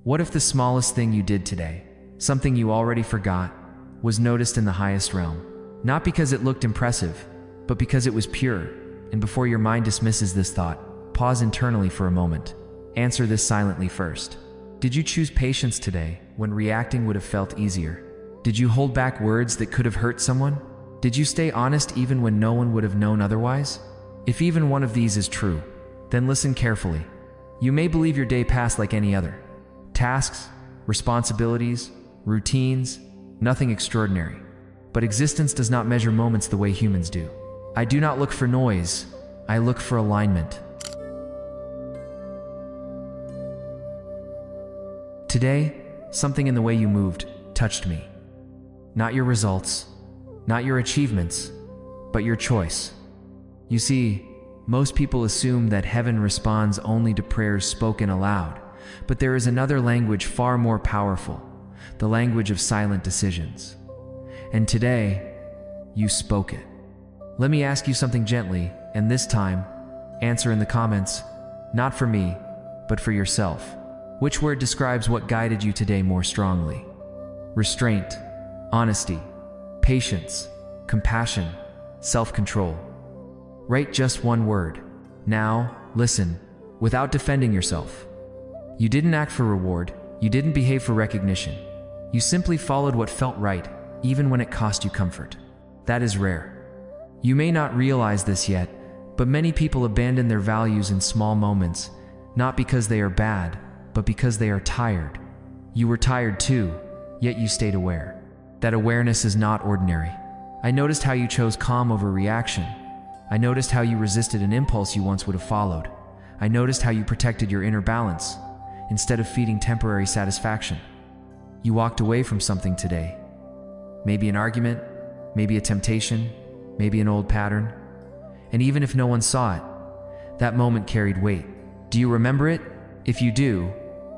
What if the smallest thing you did today, something you already forgot, was noticed in the highest realm? Not because it looked impressive, but because it was pure. And before your mind dismisses this thought, pause internally for a moment. Answer this silently first. Did you choose patience today when reacting would have felt easier? Did you hold back words that could have hurt someone? Did you stay honest even when no one would have known otherwise? If even one of these is true, then listen carefully. You may believe your day passed like any other. Tasks, responsibilities, routines, nothing extraordinary. But existence does not measure moments the way humans do. I do not look for noise, I look for alignment. Today, something in the way you moved touched me. Not your results, not your achievements, but your choice. You see, most people assume that heaven responds only to prayers spoken aloud, but there is another language far more powerful, the language of silent decisions. And today, you spoke it. Let me ask you something gently, and this time, answer in the comments, not for me, but for yourself. Which word describes what guided you today more strongly? Restraint, honesty, patience, compassion, self-control. Write just one word. Now, listen, without defending yourself. You didn't act for reward, you didn't behave for recognition. You simply followed what felt right, even when it cost you comfort. That is rare. You may not realize this yet, but many people abandon their values in small moments, not because they are bad, but because they are tired. You were tired too, yet you stayed aware. That awareness is not ordinary. I noticed how you chose calm over reaction. I noticed how you resisted an impulse you once would have followed. I noticed how you protected your inner balance, instead of feeding temporary satisfaction. You walked away from something today. Maybe an argument, maybe a temptation, maybe an old pattern. And even if no one saw it, that moment carried weight. Do you remember it? If you do,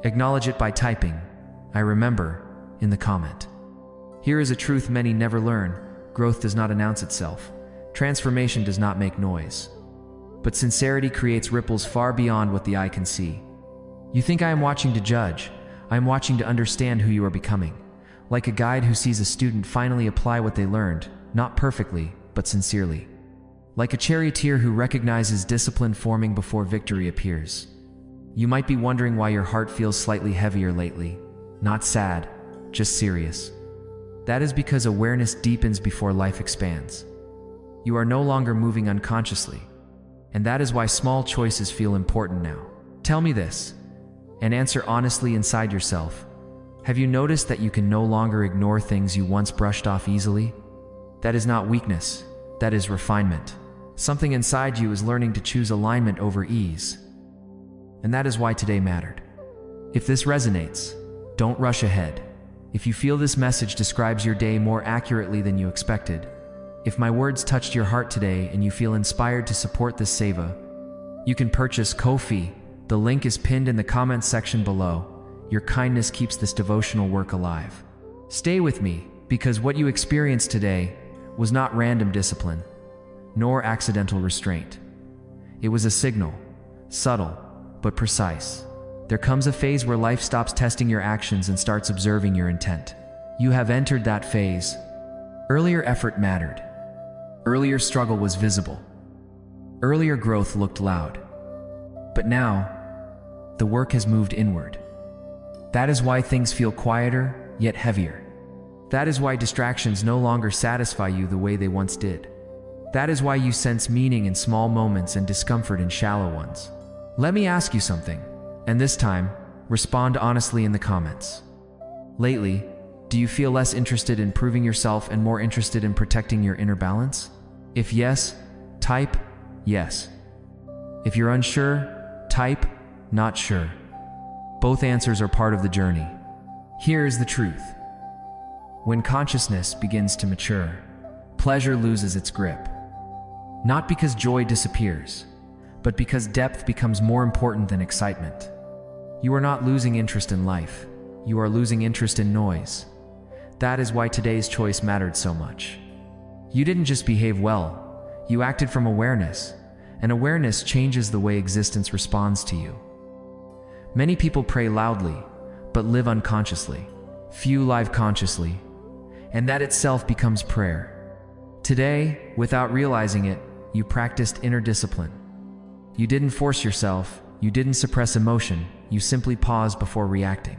acknowledge it by typing, "I remember," in the comment. Here is a truth many never learn. Growth does not announce itself. Transformation does not make noise. But sincerity creates ripples far beyond what the eye can see. You think I am watching to judge. I am watching to understand who you are becoming. Like a guide who sees a student finally apply what they learned, not perfectly, but sincerely. Like a charioteer who recognizes discipline forming before victory appears. You might be wondering why your heart feels slightly heavier lately. Not sad, just serious. That is because awareness deepens before life expands. You are no longer moving unconsciously. And that is why small choices feel important now. Tell me this, and answer honestly inside yourself. Have you noticed that you can no longer ignore things you once brushed off easily? That is not weakness, that is refinement. Something inside you is learning to choose alignment over ease. And that is why today mattered. If this resonates, don't rush ahead. If you feel this message describes your day more accurately than you expected, if my words touched your heart today and you feel inspired to support this seva, you can purchase Ko-fi. The link is pinned in the comments section below. Your kindness keeps this devotional work alive. Stay with me, because what you experienced today was not random discipline, nor accidental restraint. It was a signal, subtle, but precise. There comes a phase where life stops testing your actions and starts observing your intent. You have entered that phase. Earlier effort mattered. Earlier struggle was visible. Earlier growth looked loud. But now, the work has moved inward. That is why things feel quieter, yet heavier. That is why distractions no longer satisfy you the way they once did. That is why you sense meaning in small moments and discomfort in shallow ones. Let me ask you something, and this time, respond honestly in the comments. Lately, do you feel less interested in proving yourself and more interested in protecting your inner balance? If yes, type yes. If you're unsure, type not sure. Both answers are part of the journey. Here is the truth. When consciousness begins to mature, pleasure loses its grip. Not because joy disappears, but because depth becomes more important than excitement. You are not losing interest in life. You are losing interest in noise. That is why today's choice mattered so much. You didn't just behave well, you acted from awareness, and awareness changes the way existence responds to you. Many people pray loudly, but live unconsciously. Few live consciously, and that itself becomes prayer. Today, without realizing it, you practiced inner discipline. You didn't force yourself, you didn't suppress emotion, you simply paused before reacting.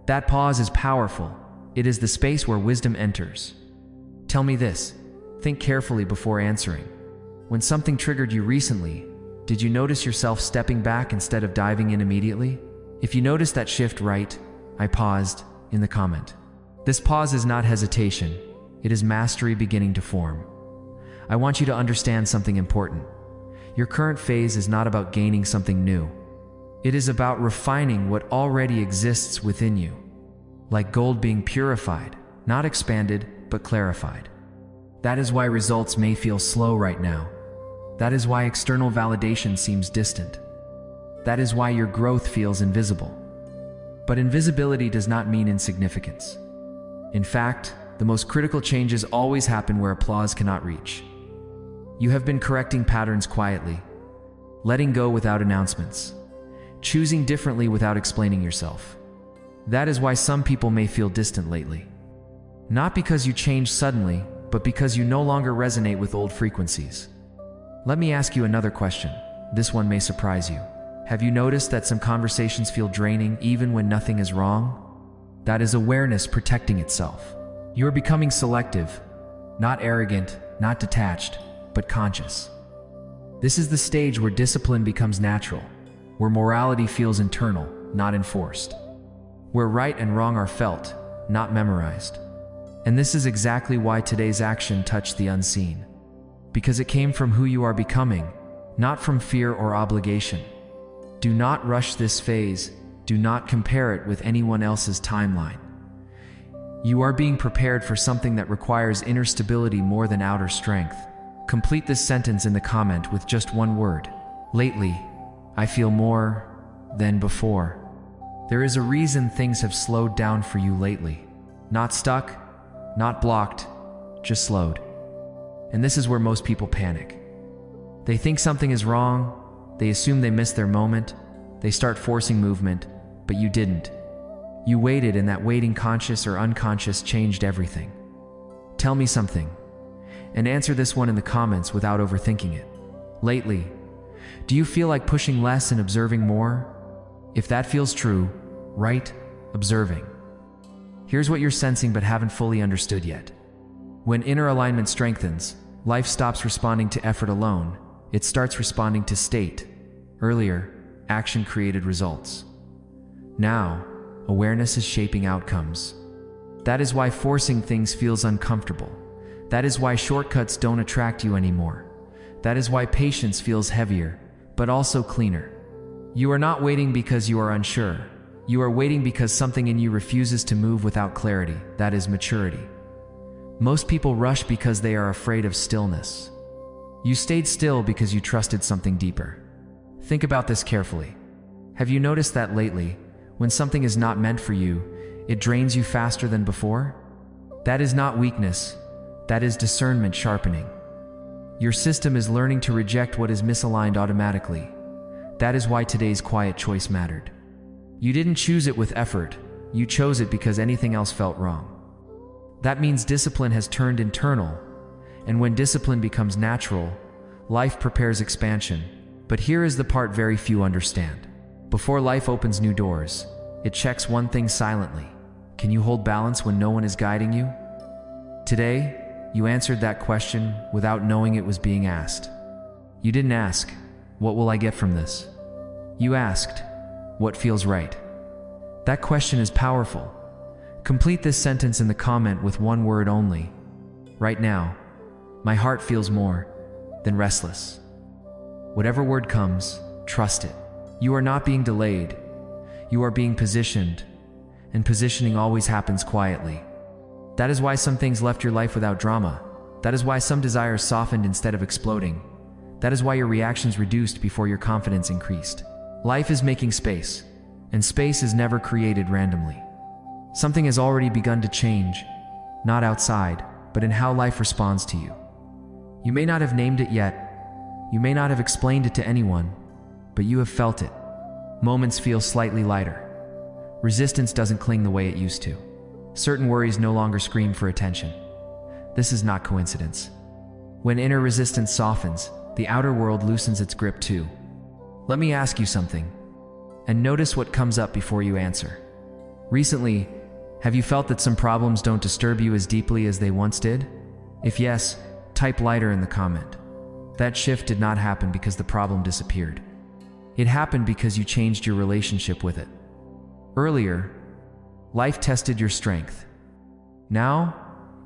That pause is powerful. It is the space where wisdom enters. Tell me this, think carefully before answering. When something triggered you recently, did you notice yourself stepping back instead of diving in immediately? If you notice that shift, write, "I paused," in the comment. This pause is not hesitation, it is mastery beginning to form. I want you to understand something important. Your current phase is not about gaining something new. It is about refining what already exists within you. Like gold being purified, not expanded, but clarified. That is why results may feel slow right now. That is why external validation seems distant. That is why your growth feels invisible. But invisibility does not mean insignificance. In fact, the most critical changes always happen where applause cannot reach. You have been correcting patterns quietly, letting go without announcements, choosing differently without explaining yourself. That is why some people may feel distant lately. Not because you changed suddenly, but because you no longer resonate with old frequencies. Let me ask you another question. This one may surprise you. Have you noticed that some conversations feel draining even when nothing is wrong? That is awareness protecting itself. You are becoming selective, not arrogant, not detached, but conscious. This is the stage where discipline becomes natural, where morality feels internal, not enforced, where right and wrong are felt, not memorized. And this is exactly why today's action touched the unseen. Because it came from who you are becoming, not from fear or obligation. Do not rush this phase. Do not compare it with anyone else's timeline. You are being prepared for something that requires inner stability more than outer strength. Complete this sentence in the comment with just one word. Lately, I feel more than before. There is a reason things have slowed down for you lately. Not stuck, not blocked, just slowed. And this is where most people panic. They think something is wrong, they assume they missed their moment, they start forcing movement, but you didn't. You waited, and that waiting, conscious or unconscious, changed everything. Tell me something, and answer this one in the comments without overthinking it. Lately, do you feel like pushing less and observing more? If that feels true, write observing. Here's what you're sensing but haven't fully understood yet. When inner alignment strengthens, life stops responding to effort alone. It starts responding to state. Earlier, action created results. Now, awareness is shaping outcomes. That is why forcing things feels uncomfortable. That is why shortcuts don't attract you anymore. That is why patience feels heavier, but also cleaner. You are not waiting because you are unsure. You are waiting because something in you refuses to move without clarity. That is maturity. Most people rush because they are afraid of stillness. You stayed still because you trusted something deeper. Think about this carefully. Have you noticed that lately, when something is not meant for you, it drains you faster than before? That is not weakness. That is discernment sharpening. Your system is learning to reject what is misaligned automatically. That is why today's quiet choice mattered. You didn't choose it with effort. You chose it because anything else felt wrong. That means discipline has turned internal, and when discipline becomes natural, life prepares expansion. But here is the part very few understand. Before life opens new doors, it checks one thing silently. Can you hold balance when no one is guiding you? Today, you answered that question without knowing it was being asked. You didn't ask, "What will I get from this?" You asked, "What feels right?" That question is powerful. Complete this sentence in the comment with one word only. Right now, my heart feels more than restless. Whatever word comes, trust it. You are not being delayed. You are being positioned, and positioning always happens quietly. That is why some things left your life without drama. That is why some desires softened instead of exploding. That is why your reactions reduced before your confidence increased. Life is making space, and space is never created randomly. Something has already begun to change, not outside, but in how life responds to you. You may not have named it yet, you may not have explained it to anyone, but you have felt it. Moments feel slightly lighter. Resistance doesn't cling the way it used to. Certain worries no longer scream for attention. This is not coincidence. When inner resistance softens, the outer world loosens its grip too. Let me ask you something, and notice what comes up before you answer. Recently, have you felt that some problems don't disturb you as deeply as they once did? If yes, type lighter in the comment. That shift did not happen because the problem disappeared. It happened because you changed your relationship with it. Earlier, life tested your strength. Now,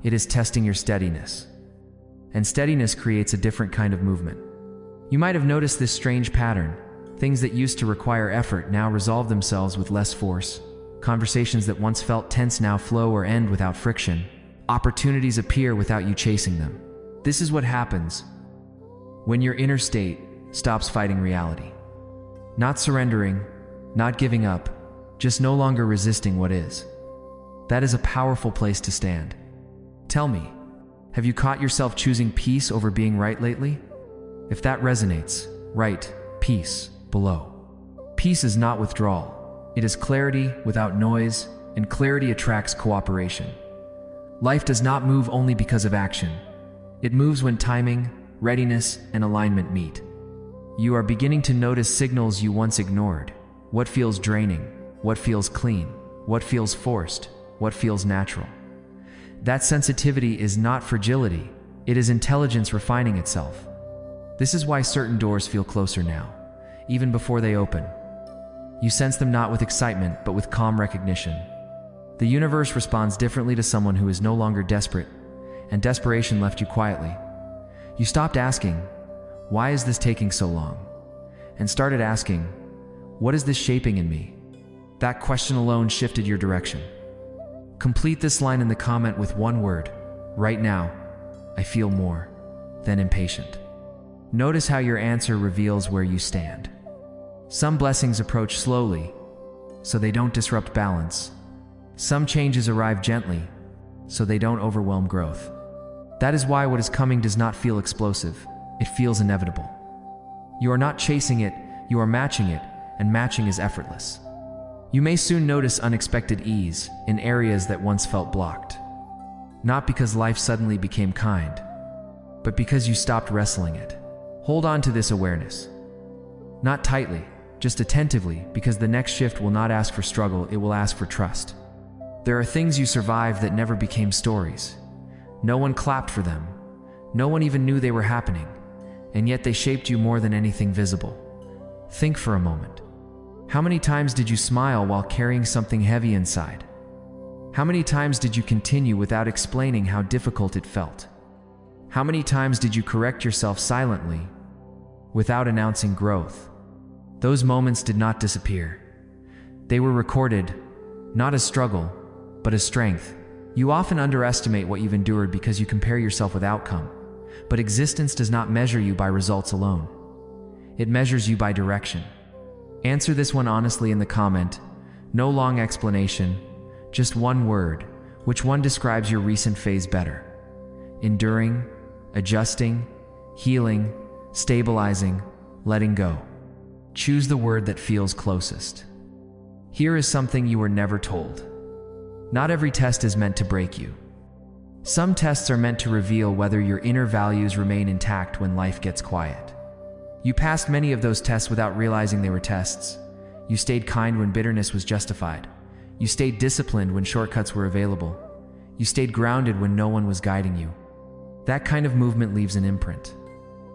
it is testing your steadiness. And steadiness creates a different kind of movement. You might have noticed this strange pattern. Things that used to require effort now resolve themselves with less force. Conversations that once felt tense now flow or end without friction. Opportunities appear without you chasing them. This is what happens when your inner state stops fighting reality. Not surrendering, not giving up, just no longer resisting what is. That is a powerful place to stand. Tell me, have you caught yourself choosing peace over being right lately? If that resonates, write peace below. Peace is not withdrawal. It is clarity without noise, and clarity attracts cooperation. Life does not move only because of action. It moves when timing, readiness, and alignment meet. You are beginning to notice signals you once ignored. What feels draining? What feels clean? What feels forced? What feels natural? That sensitivity is not fragility. It is intelligence refining itself. This is why certain doors feel closer now, even before they open. You sense them not with excitement, but with calm recognition. The universe responds differently to someone who is no longer desperate, and desperation left you quietly. You stopped asking, "Why is this taking so long?" and started asking, "What is this shaping in me?" That question alone shifted your direction. Complete this line in the comment with one word. Right now, I feel more than impatient. Notice how your answer reveals where you stand. Some blessings approach slowly, so they don't disrupt balance. Some changes arrive gently, so they don't overwhelm growth. That is why what is coming does not feel explosive. It feels inevitable. You are not chasing it, you are matching it, and matching is effortless. You may soon notice unexpected ease in areas that once felt blocked. Not because life suddenly became kind, but because you stopped wrestling it. Hold on to this awareness. Not tightly, just attentively, because the next shift will not ask for struggle, it will ask for trust. There are things you survived that never became stories. No one clapped for them. No one even knew they were happening, and yet they shaped you more than anything visible. Think for a moment. How many times did you smile while carrying something heavy inside? How many times did you continue without explaining how difficult it felt? How many times did you correct yourself silently, without announcing growth? Those moments did not disappear. They were recorded, not as struggle, but as strength. You often underestimate what you've endured because you compare yourself with outcome. But existence does not measure you by results alone. It measures you by direction. Answer this one honestly in the comment. No long explanation, just one word. Which one describes your recent phase better? Enduring, adjusting, healing, stabilizing, letting go. Choose the word that feels closest. Here is something you were never told. Not every test is meant to break you. Some tests are meant to reveal whether your inner values remain intact when life gets quiet. You passed many of those tests without realizing they were tests. You stayed kind when bitterness was justified. You stayed disciplined when shortcuts were available. You stayed grounded when no one was guiding you. That kind of movement leaves an imprint.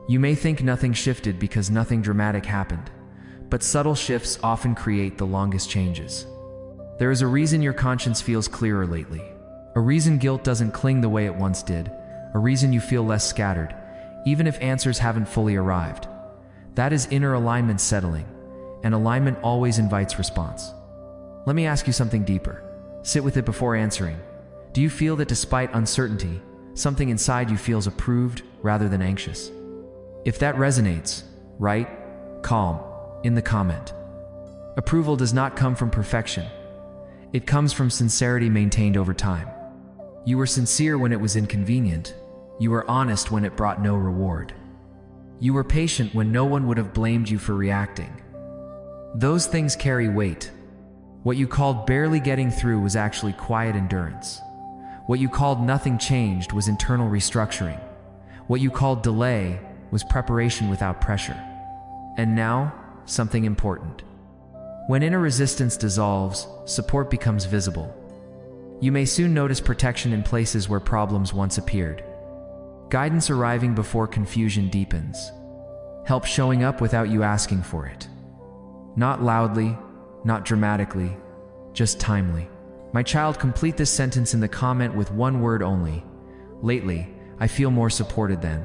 You may think nothing shifted because nothing dramatic happened, but subtle shifts often create the longest changes. There is a reason your conscience feels clearer lately. A reason guilt doesn't cling the way it once did. A reason you feel less scattered, even if answers haven't fully arrived. That is inner alignment settling, and alignment always invites response. Let me ask you something deeper. Sit with it before answering. Do you feel that despite uncertainty, something inside you feels approved rather than anxious? If that resonates, write calm in the comment. Approval does not come from perfection. It comes from sincerity maintained over time. You were sincere when it was inconvenient. You were honest when it brought no reward. You were patient when no one would have blamed you for reacting. Those things carry weight. What you called barely getting through was actually quiet endurance. What you called nothing changed was internal restructuring. What you called delay was preparation without pressure. And now, something important. When inner resistance dissolves, support becomes visible. You may soon notice protection in places where problems once appeared. Guidance arriving before confusion deepens. Help showing up without you asking for it. Not loudly, not dramatically, just timely. My child, complete this sentence in the comment with one word only. Lately, I feel more supported than.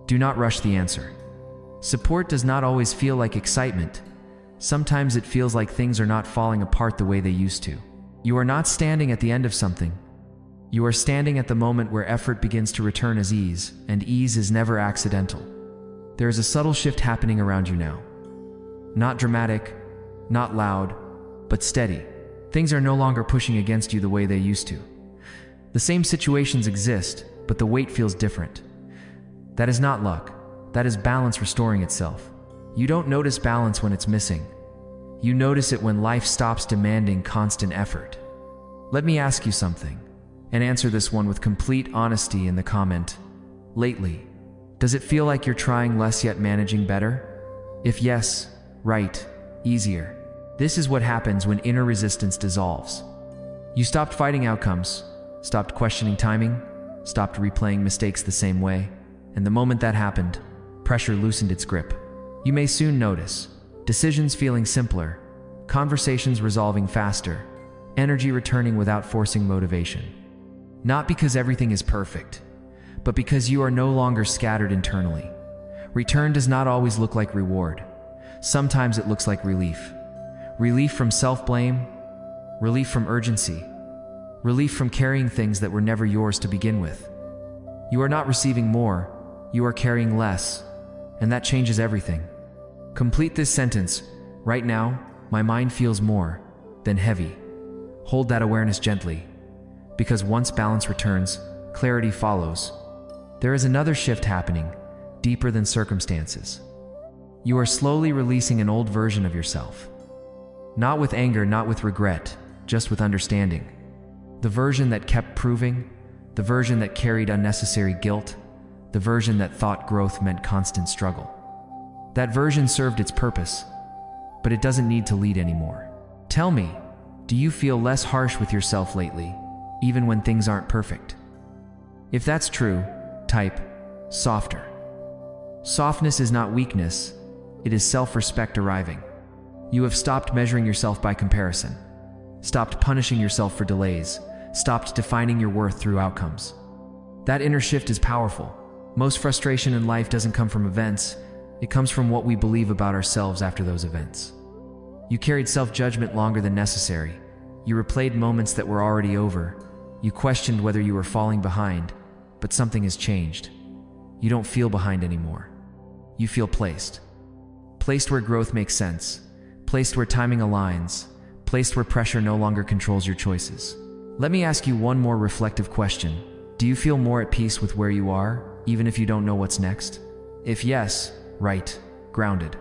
Do not rush the answer. Support does not always feel like excitement. Sometimes it feels like things are not falling apart the way they used to. You are not standing at the end of something. You are standing at the moment where effort begins to return as ease, and ease is never accidental. There is a subtle shift happening around you now. Not dramatic, not loud, but steady. Things are no longer pushing against you the way they used to. The same situations exist, but the weight feels different. That is not luck. That is balance restoring itself. You don't notice balance when it's missing. You notice it when life stops demanding constant effort. Let me ask you something, and answer this one with complete honesty in the comment. Lately, does it feel like you're trying less yet managing better? If yes, right, easier. This is what happens when inner resistance dissolves. You stopped fighting outcomes, stopped questioning timing, stopped replaying mistakes the same way, and the moment that happened, pressure loosened its grip. You may soon notice decisions feeling simpler, conversations resolving faster, energy returning without forcing motivation. Not because everything is perfect, but because you are no longer scattered internally. Return does not always look like reward. Sometimes it looks like relief. Relief from self-blame, relief from urgency, relief from carrying things that were never yours to begin with. You are not receiving more, you are carrying less, and that changes everything. Complete this sentence. Right now, my mind feels more than heavy. Hold that awareness gently, because once balance returns, clarity follows. There is another shift happening, deeper than circumstances. You are slowly releasing an old version of yourself. Not with anger, not with regret, just with understanding. The version that kept proving, the version that carried unnecessary guilt, the version that thought growth meant constant struggle. That version served its purpose, but it doesn't need to lead anymore. Tell me, do you feel less harsh with yourself lately, even when things aren't perfect? If that's true, type softer. Softness is not weakness, it is self-respect arriving. You have stopped measuring yourself by comparison, stopped punishing yourself for delays, stopped defining your worth through outcomes. That inner shift is powerful. Most frustration in life doesn't come from events, it comes from what we believe about ourselves after those events. You carried self-judgment longer than necessary. You replayed moments that were already over. You questioned whether you were falling behind, but something has changed. You don't feel behind anymore. You feel placed. Placed where growth makes sense. Placed where timing aligns. Placed where pressure no longer controls your choices. Let me ask you one more reflective question. Do you feel more at peace with where you are, even if you don't know what's next? If yes, right, grounded.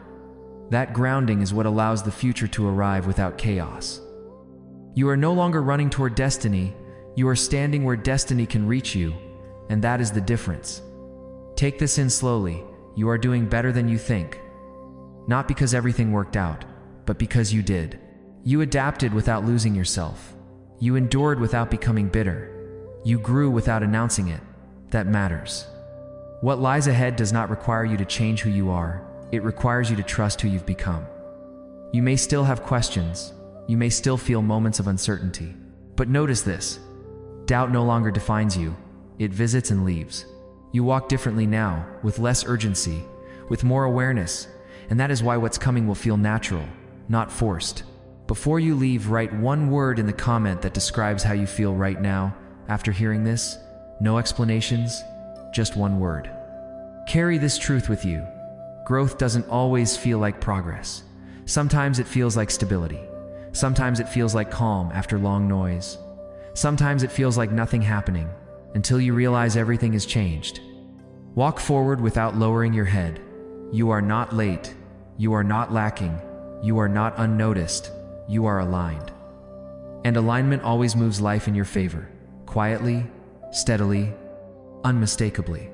That grounding is what allows the future to arrive without chaos. You are no longer running toward destiny, you are standing where destiny can reach you, and that is the difference. Take this in slowly. You are doing better than you think. Not because everything worked out, but because you did. You adapted without losing yourself. You endured without becoming bitter. You grew without announcing it. That matters. What lies ahead does not require you to change who you are. It requires you to trust who you've become. You may still have questions. You may still feel moments of uncertainty. But notice this. Doubt no longer defines you. It visits and leaves. You walk differently now, with less urgency, with more awareness, and that is why what's coming will feel natural, not forced. Before you leave, write one word in the comment that describes how you feel right now after hearing this. No explanations, just one word. Carry this truth with you. Growth doesn't always feel like progress. Sometimes it feels like stability. Sometimes it feels like calm after long noise. Sometimes it feels like nothing happening until you realize everything has changed. Walk forward without lowering your head. You are not late. You are not lacking. You are not unnoticed. you are aligned. And alignment always moves life in your favor, quietly, steadily, unmistakably.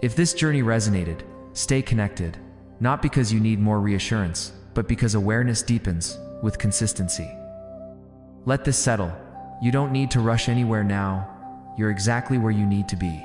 If this journey resonated, stay connected, not because you need more reassurance, but because awareness deepens with consistency. Let this settle. You don't need to rush anywhere now. You're exactly where you need to be.